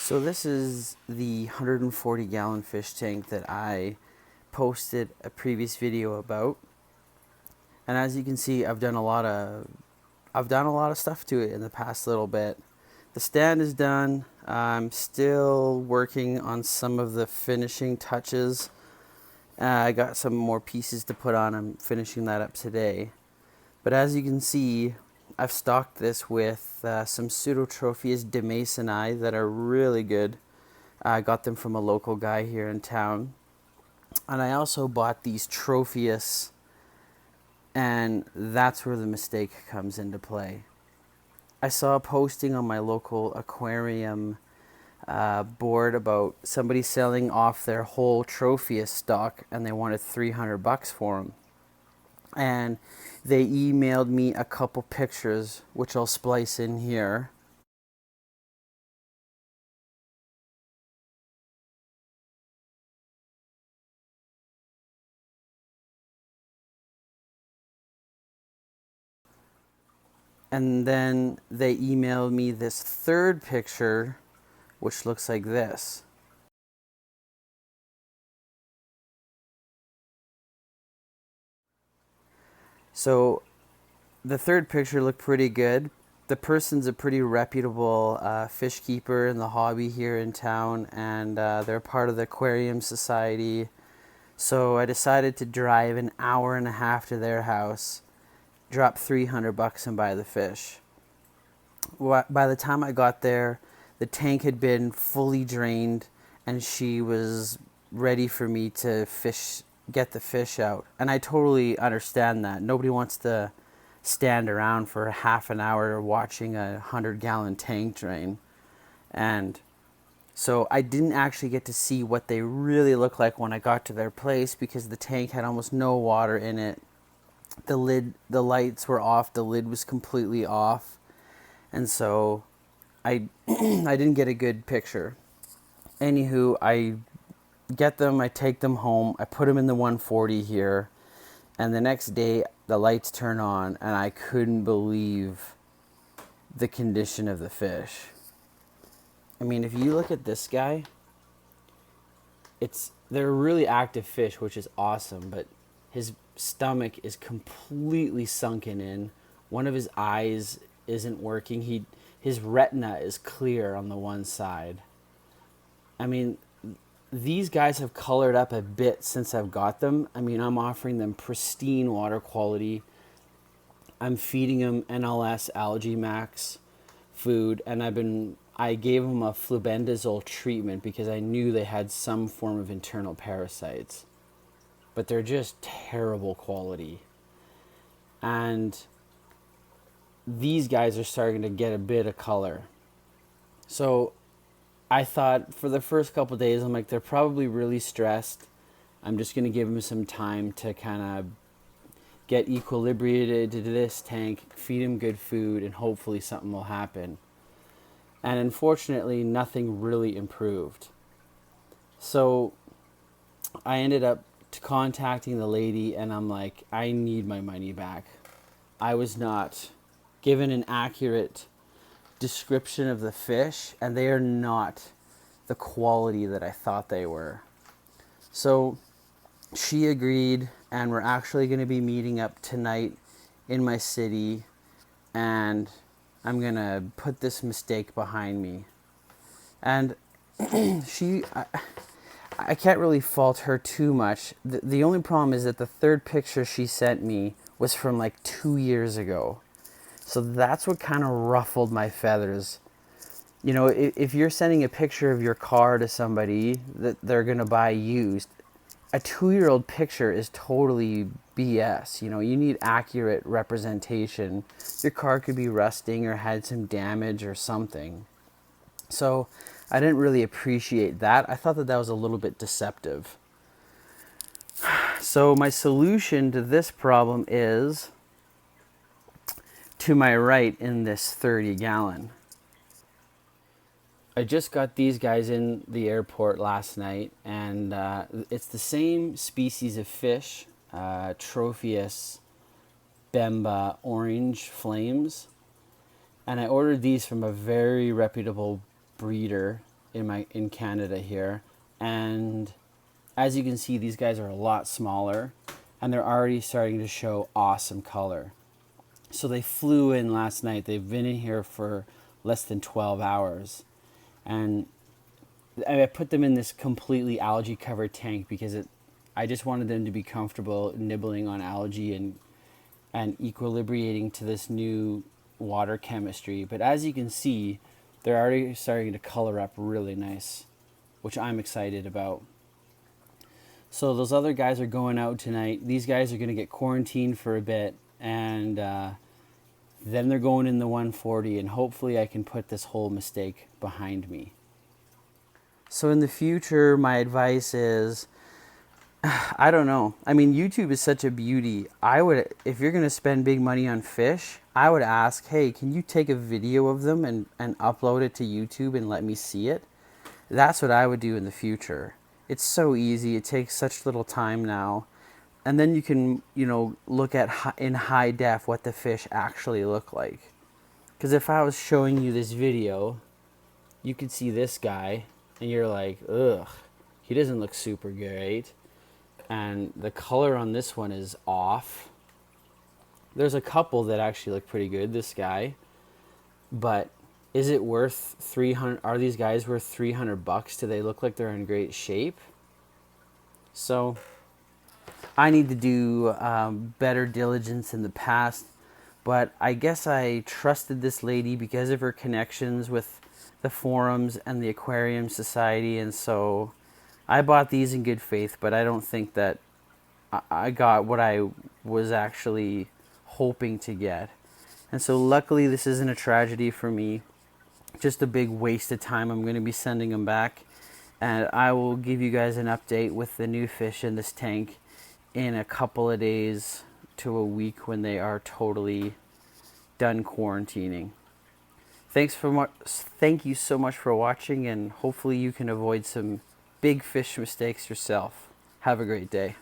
So this is the 140 gallon fish tank that I posted a previous video about. And as you can see, I've done a lot of stuff to it in the past little bit. The stand is done. I'm still working on some of the finishing touches. I got some more pieces to put on. I'm finishing that up today. But as you can see, I've stocked this with some Pseudotropheus demasoni that are really good. I got them from a local guy here in town. And I also bought these Tropheus, and that's where the mistake comes into play. I saw a posting on my local aquarium board about somebody selling off their whole Tropheus stock, and they wanted $300 for them. And they emailed me a couple pictures, which I'll splice in here. And then they emailed me this third picture, which looks like this. So the third picture looked pretty good. The person's a pretty reputable fish keeper in the hobby here in town, and they're part of the aquarium society. So I decided to drive an hour and a half to their house, drop $300 and buy the fish. By the time I got there, the tank had been fully drained, and she was ready for me to get the fish out. And I totally understand that. Nobody wants to stand around for half an hour watching a 100-gallon tank drain. And so I didn't actually get to see what they really look like when I got to their place, because the tank had almost no water in it. The lights were off, the lid was completely off. And so I I didn't get a good picture. Anywho, I get them, I take them home, I put them in the 140 here, and the next day the lights turn on, and I couldn't believe the condition of the fish. I mean, if you look at this guy, they're really active fish, which is awesome, but his stomach is completely sunken in. One of his eyes isn't working. His retina is clear on the one side. I mean, these guys have colored up a bit since I've got them. I mean, I'm offering them pristine water quality. I'm feeding them NLS Algae Max food, and I gave them a flubendazole treatment because I knew they had some form of internal parasites. But they're just terrible quality. And these guys are starting to get a bit of color. So I thought for the first couple of days, I'm like, they're probably really stressed. I'm just going to give them some time to kind of get equilibrated to this tank, feed them good food, and hopefully something will happen. And unfortunately, nothing really improved. So I ended up contacting the lady, and I'm like, I need my money back. I was not given an accurate description of the fish, and they are not the quality that I thought they were. So she agreed, and we're actually going to be meeting up tonight in my city, and I'm going to put this mistake behind me. And I can't really fault her too much. The only problem is that the third picture she sent me was from like 2 years ago. So that's what kind of ruffled my feathers. You know, if you're sending a picture of your car to somebody that they're going to buy used, a 2-year-old picture is totally BS. You know, you need accurate representation. Your car could be rusting or had some damage or something. So I didn't really appreciate that. I thought that was a little bit deceptive. So my solution to this problem is to my right in this 30-gallon. I just got these guys in the airport last night, and it's the same species of fish, Tropheus Bemba orange flames. And I ordered these from a very reputable breeder in Canada here, and as you can see, these guys are a lot smaller, and they're already starting to show awesome color. So they flew in last night. They've been in here for less than 12 hours, and I put them in this completely algae covered tank because I just wanted them to be comfortable nibbling on algae and equilibrating to this new water chemistry. But as you can see, they're already starting to color up really nice, which I'm excited about. So those other guys are going out tonight. These guys are going to get quarantined for a bit, and then they're going in the 140, and hopefully I can put this whole mistake behind me. So in the future, my advice is, I don't know. I mean, YouTube is such a beauty. If you're going to spend big money on fish, I would ask, hey, can you take a video of them and upload it to YouTube and let me see it? That's what I would do in the future. It's so easy. It takes such little time now. And then you can, look at in high def what the fish actually look like. Because if I was showing you this video, you could see this guy, and you're like, ugh, he doesn't look super great. And the color on this one is off. There's a couple that actually look pretty good, this guy. But is it worth 300? Are these guys worth $300? Do they look like they're in great shape? So I need to do better diligence in the past. But I guess I trusted this lady because of her connections with the forums and the aquarium society, and so I bought these in good faith, but I don't think that I got what I was actually hoping to get. And so luckily this isn't a tragedy for me, just a big waste of time. I'm going to be sending them back, and I will give you guys an update with the new fish in this tank in a couple of days to a week when they are totally done quarantining. Thank you so much for watching, and hopefully you can avoid some big fish mistakes yourself. Have a great day.